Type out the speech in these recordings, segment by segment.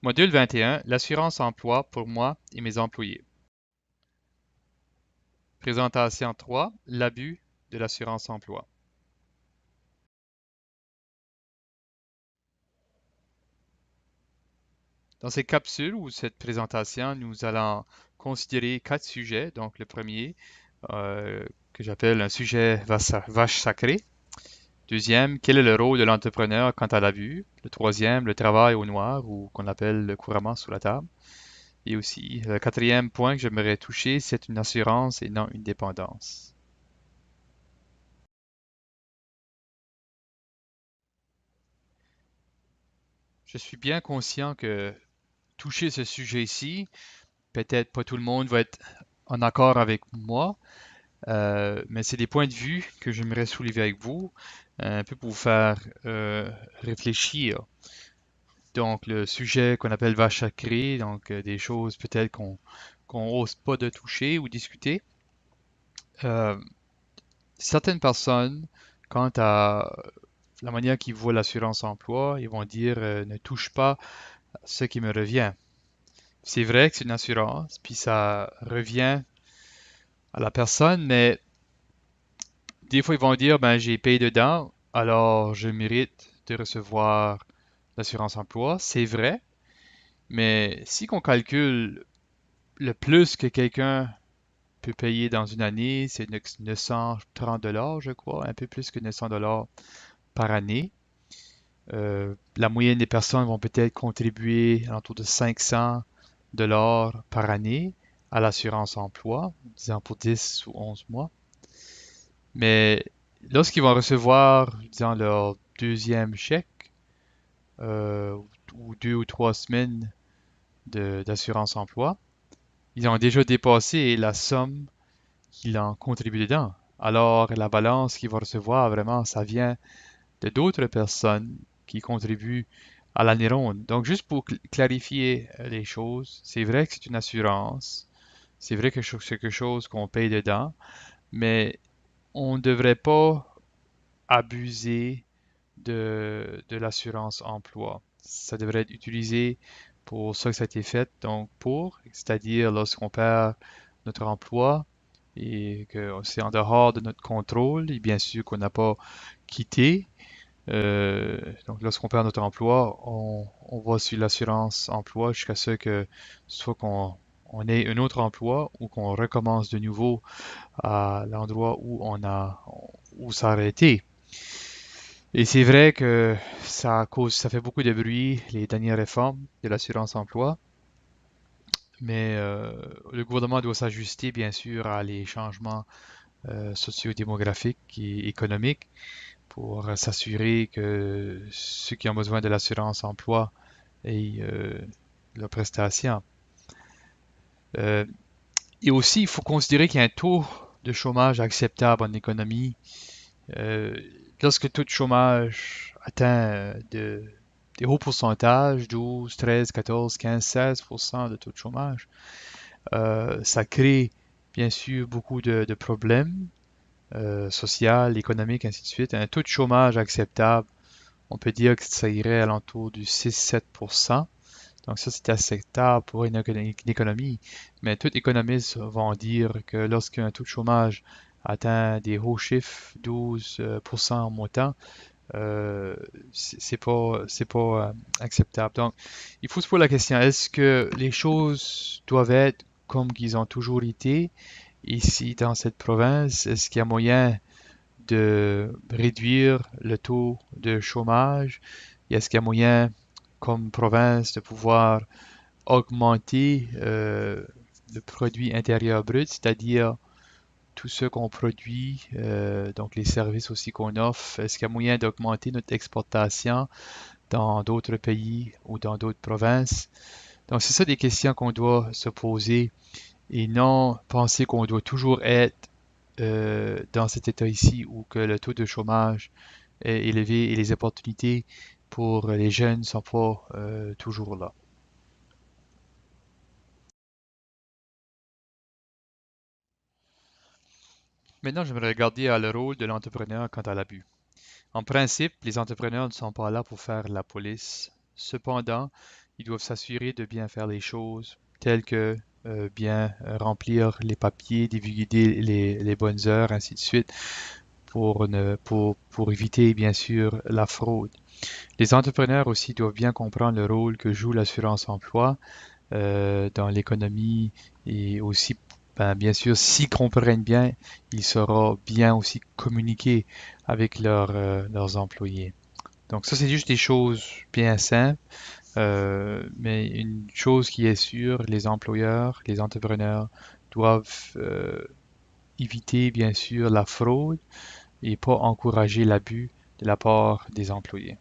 Module 21, l'assurance emploi pour moi et mes employés. Présentation 3, l'abus de l'assurance emploi. Dans cette capsule ou cette présentation, nous allons considérer 4 sujets. Donc le premier, que j'appelle un sujet vache sacrée. Deuxième, quel est le rôle de l'entrepreneur quant à l'abus? Le troisième, le travail au noir ou qu'on appelle couramment sous la table. Et aussi, le quatrième point que j'aimerais toucher, c'est une assurance et non une dépendance. Je suis bien conscient que toucher ce sujet-ci, peut-être pas tout le monde va être en accord avec moi, mais c'est des points de vue que j'aimerais soulever avec vous, un peu pour vous faire réfléchir. Donc, le sujet qu'on appelle vache sacrée, donc des choses peut-être qu'on ose pas de toucher ou discuter. Euh, Certaines personnes, quant à la manière qu'ils voient l'assurance emploi, ils vont dire ne touche pas à ce qui me revient. C'est vrai que c'est une assurance, puis ça revient à la personne, mais des fois ils vont dire ben j'ai payé dedans, alors je mérite de recevoir l'assurance emploi. C'est vrai, mais si on calcule le plus que quelqu'un peut payer dans une année, c'est 930 $, je crois, un peu plus que 900 $ par année. La moyenne des personnes vont peut-être contribuer à l'entour de 500 $ par année à l'assurance emploi, disons pour 10 ou 11 mois. Mais lorsqu'ils vont recevoir, disons, leur deuxième chèque, euh, ou 2 ou 3 semaines d'assurance emploi, ils ont déjà dépassé la somme qu'ils ont contribué dedans. Alors, la balance qu'ils vont recevoir, vraiment, ça vient de d'autres personnes qui contribuent à l'année ronde. Donc, juste pour clarifier les choses, c'est vrai que c'est une assurance, c'est vrai que c'est quelque chose qu'on paye dedans, mais on ne devrait pas abuser de l'assurance emploi. Ça devrait être utilisé pour ça que ça a été fait, donc pour, c'est-à-dire lorsqu'on perd notre emploi et que c'est en dehors de notre contrôle, et bien sûr qu'on n'a pas quitté. Donc lorsqu'on perd notre emploi, on va sur l'assurance emploi jusqu'à ce que soit qu'on ait un autre emploi ou qu'on recommence de nouveau à l'endroit où ça a arrêté. Et c'est vrai que ça fait beaucoup de bruit, les dernières réformes de l'assurance emploi, mais le gouvernement doit s'ajuster bien sûr à les changements socio-démographiques et économiques pour s'assurer que ceux qui ont besoin de l'assurance emploi aient leurs prestations. Euh, et aussi, il faut considérer qu'il y a un taux de chômage acceptable en économie. Euh, Lorsque le taux de chômage atteint des hauts pourcentages, 12, 13, 14, 15, 16% de taux de chômage, ça crée bien sûr beaucoup de problèmes sociaux, économiques, ainsi de suite. Un taux de chômage acceptable, on peut dire que ça irait à l'entour du 6-7%. Donc ça, c'est acceptable pour une économie. Mais tous les économistes vont dire que lorsqu'un taux de chômage atteint des hauts chiffres, 12% en montant, euh, c'est pas acceptable. Donc, il faut se poser la question, est-ce que les choses doivent être comme qu'ils ont toujours été ici dans cette province? Est-ce qu'il y a moyen de réduire le taux de chômage? Est-ce qu'il y a moyen, comme province, de pouvoir augmenter le produit intérieur brut, c'est-à-dire tout ce qu'on produit, donc les services aussi qu'on offre? Est-ce qu'il y a moyen d'augmenter notre exportation dans d'autres pays ou dans d'autres provinces? Donc, c'est ça des questions qu'on doit se poser et non penser qu'on doit toujours être dans cet état ici où que le taux de chômage est élevé et les opportunités pour les jeunes ne sont pas toujours là. Maintenant, j'aimerais regarder à le rôle de l'entrepreneur quant à l'abus. En principe, les entrepreneurs ne sont pas là pour faire la police. Cependant, Ils doivent s'assurer de bien faire les choses, telles que bien remplir les papiers, divulguer les bonnes heures, ainsi de suite, pour éviter bien sûr la fraude. Les entrepreneurs aussi doivent bien comprendre le rôle que joue l'assurance emploi dans l'économie et aussi, ben, bien sûr, s'ils comprennent bien, ils sauront bien aussi communiquer avec leurs employés. Donc ça, c'est juste des choses bien simples, mais une chose qui est sûre, les employeurs, les entrepreneurs doivent éviter bien sûr la fraude et pas encourager l'abus de la part des employés.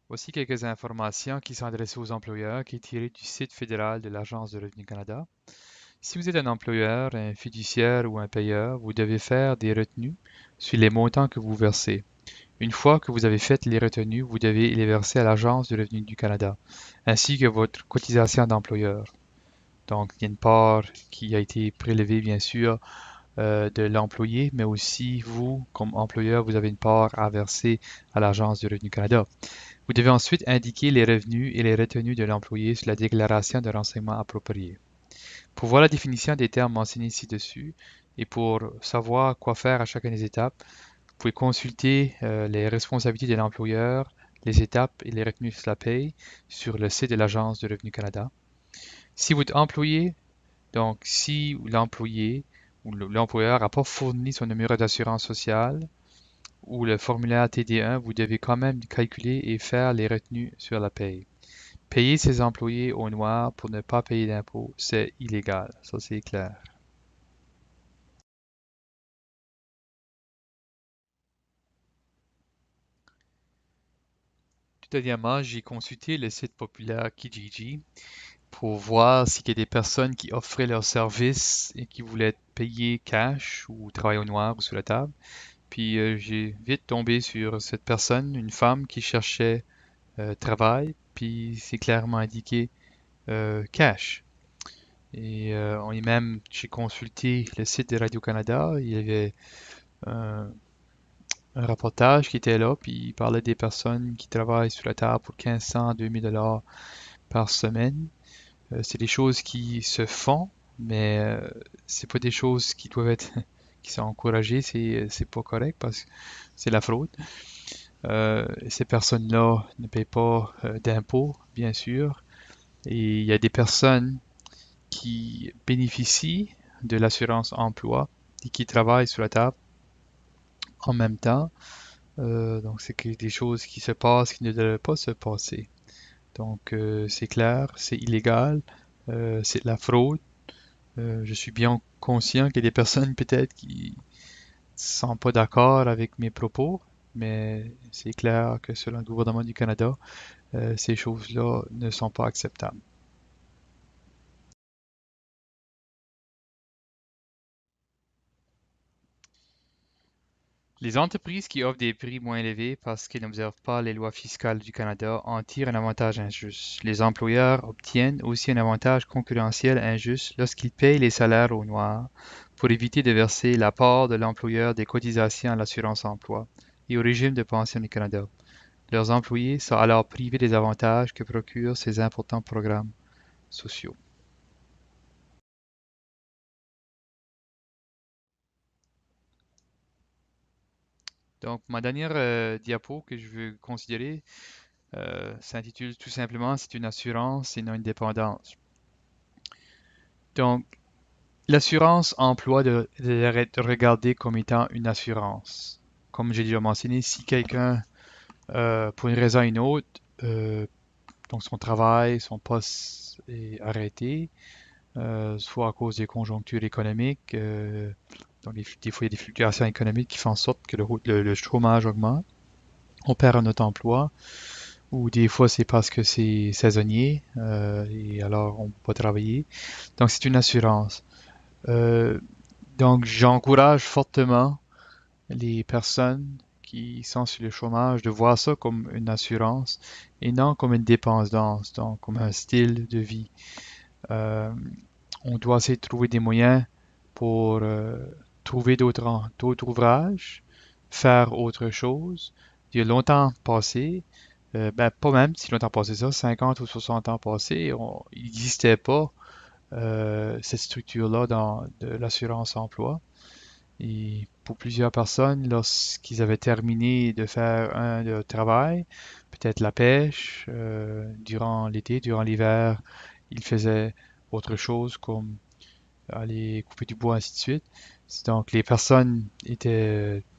Voici quelques informations qui sont adressées aux employeurs qui est tiré du site fédéral de l'Agence de Revenu Canada. Si vous êtes un employeur, un fiduciaire ou un payeur, vous devez faire des retenues sur les montants que vous versez. Une fois que vous avez fait les retenues, vous devez les verser à l'Agence du revenu du Canada, ainsi que votre cotisation d'employeur. Donc, il y a une part qui a été prélevée, bien sûr, de l'employé, mais aussi vous, comme employeur, vous avez une part à verser à l'Agence du revenu Canada. Vous devez ensuite indiquer les revenus et les retenues de l'employé sur la déclaration de renseignements appropriée. Pour voir la définition des termes mentionnés ci-dessus et pour savoir quoi faire à chacune des étapes, vous pouvez consulter les responsabilités de l'employeur, les étapes et les retenues sur la paye sur le site de l'Agence de Revenu Canada. Si votre employé, donc si l'employé ou l'employeur n'a pas fourni son numéro d'assurance sociale ou le formulaire TD1, vous devez quand même calculer et faire les retenues sur la paye. Payer ses employés au noir pour ne pas payer d'impôts, c'est illégal. Ça, c'est clair. Tout dernièrement, j'ai consulté le site populaire Kijiji pour voir s'il y a des personnes qui offraient leurs services et qui voulaient être payées cash ou travailler au noir ou sur la table. Puis j'ai vite tombé sur cette personne, une femme qui cherchait travail, puis c'est clairement indiqué cash. Et on est même, j'ai consulté le site de Radio-Canada, il y avait un, un reportage qui était là, puis il parlait des personnes qui travaillent sur la table pour 1500 à 2000 $ par semaine. C'est des choses qui se font, mais c'est pas des choses qui doivent être qui sont encouragées, c'est pas correct parce que c'est la fraude. Ces personnes-là ne payent pas d'impôts, bien sûr, et il y a des personnes qui bénéficient de l'assurance emploi et qui travaillent sur la table en même temps. Donc, c'est des choses qui se passent qui ne devraient pas se passer. Donc, c'est clair, c'est illégal, c'est de la fraude. Je suis bien conscient qu'il y a des personnes peut-être qui ne sont pas d'accord avec mes propos, mais c'est clair que selon le gouvernement du Canada, ces choses-là ne sont pas acceptables. Les entreprises qui offrent des prix moins élevés parce qu'elles n'observent pas les lois fiscales du Canada en tirent un avantage injuste. Les employeurs obtiennent aussi un avantage concurrentiel injuste lorsqu'ils payent les salaires au noir pour éviter de verser la part de l'employeur des cotisations à l'assurance emploi et au régime de pension du Canada. Leurs employés sont alors privés des avantages que procurent ces importants programmes sociaux. Donc, ma dernière diapo que je veux considérer s'intitule tout simplement C'est une assurance et non une dépendance. Donc, l'assurance emploi devrait être regardée comme étant une assurance. Comme j'ai déjà mentionné, si quelqu'un, pour une raison ou une autre, donc son travail, son poste est arrêté, soit à cause des conjonctures économiques, donc des fois il y a des fluctuations économiques qui font en sorte que le chômage augmente, on perd un autre emploi, ou des fois c'est parce que c'est saisonnier et alors on peut pas travailler. Donc c'est une assurance. Euh, donc j'encourage fortement les personnes qui sont sur le chômage de voir ça comme une assurance et non comme une dépendance, donc comme un style de vie. Euh, on doit essayer de trouver des moyens pour trouver d'autres ouvrages, faire autre chose. Il y a longtemps passé, ben pas même si longtemps passé ça, 50 ou 60 ans passés, il n'existait pas cette structure-là dans de l'assurance emploi. Et pour plusieurs personnes, lorsqu'ils avaient terminé de faire un travail, peut-être la pêche, durant l'été, durant l'hiver, ils faisaient autre chose comme aller couper du bois, ainsi de suite. Donc les personnes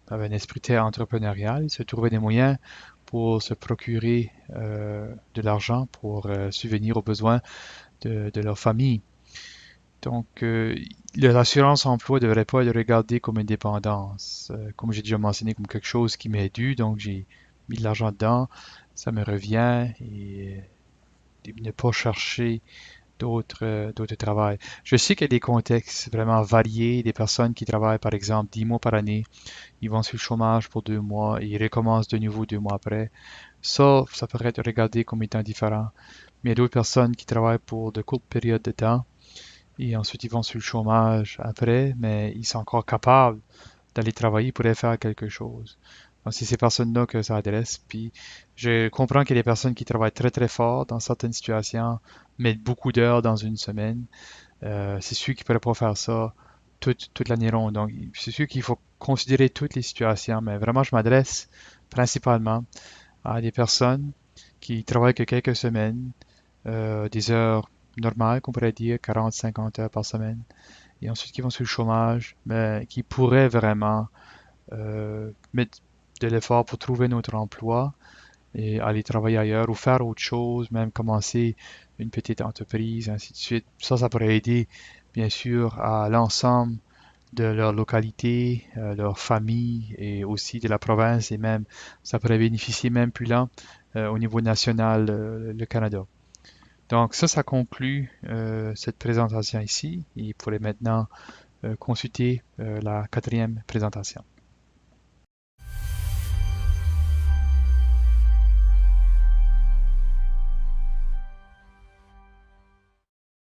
avaient un esprit très entrepreneurial, ils se trouvaient des moyens pour se procurer de l'argent pour subvenir aux besoins de leur famille. Donc, l'assurance emploi ne devrait pas être regardée comme une dépendance. Comme j'ai déjà mentionné, comme quelque chose qui m'est dû, donc j'ai mis de l'argent dedans, ça me revient et ne pas chercher d'autres travail. Je sais qu'il y a des contextes vraiment variés, des personnes qui travaillent par exemple 10 mois par année, ils vont sur le chômage pour 2 mois et ils recommencent de nouveau 2 mois après. Ça pourrait être regardé comme étant différent. Mais il y a d'autres personnes qui travaillent pour de courtes périodes de temps et ensuite ils vont sur le chômage après, mais ils sont encore capables d'aller travailler, ils pourraient faire quelque chose. Donc, c'est ces personnes-là que ça adresse. Puis je comprends qu'il y a des personnes qui travaillent très très fort dans certaines situations, mettent beaucoup d'heures dans une semaine. C'est sûr qu'ils ne pourraient pas faire ça toute l'année ronde. Donc, c'est sûr qu'il faut considérer toutes les situations, mais vraiment, je m'adresse principalement à des personnes qui travaillent que quelques semaines, des heures normales, qu'on pourrait dire 40-50 heures par semaine, et ensuite qui vont sur le chômage, mais qui pourraient vraiment mettre de l'effort pour trouver notre emploi et aller travailler ailleurs ou faire autre chose, même commencer une petite entreprise, ainsi de suite. Ça pourrait aider, bien sûr, à l'ensemble de leur localité, leur famille et aussi de la province et même, ça pourrait bénéficier même plus là au niveau national, le Canada. Donc ça conclut cette présentation ici. Il pourrait maintenant consulter la quatrième présentation.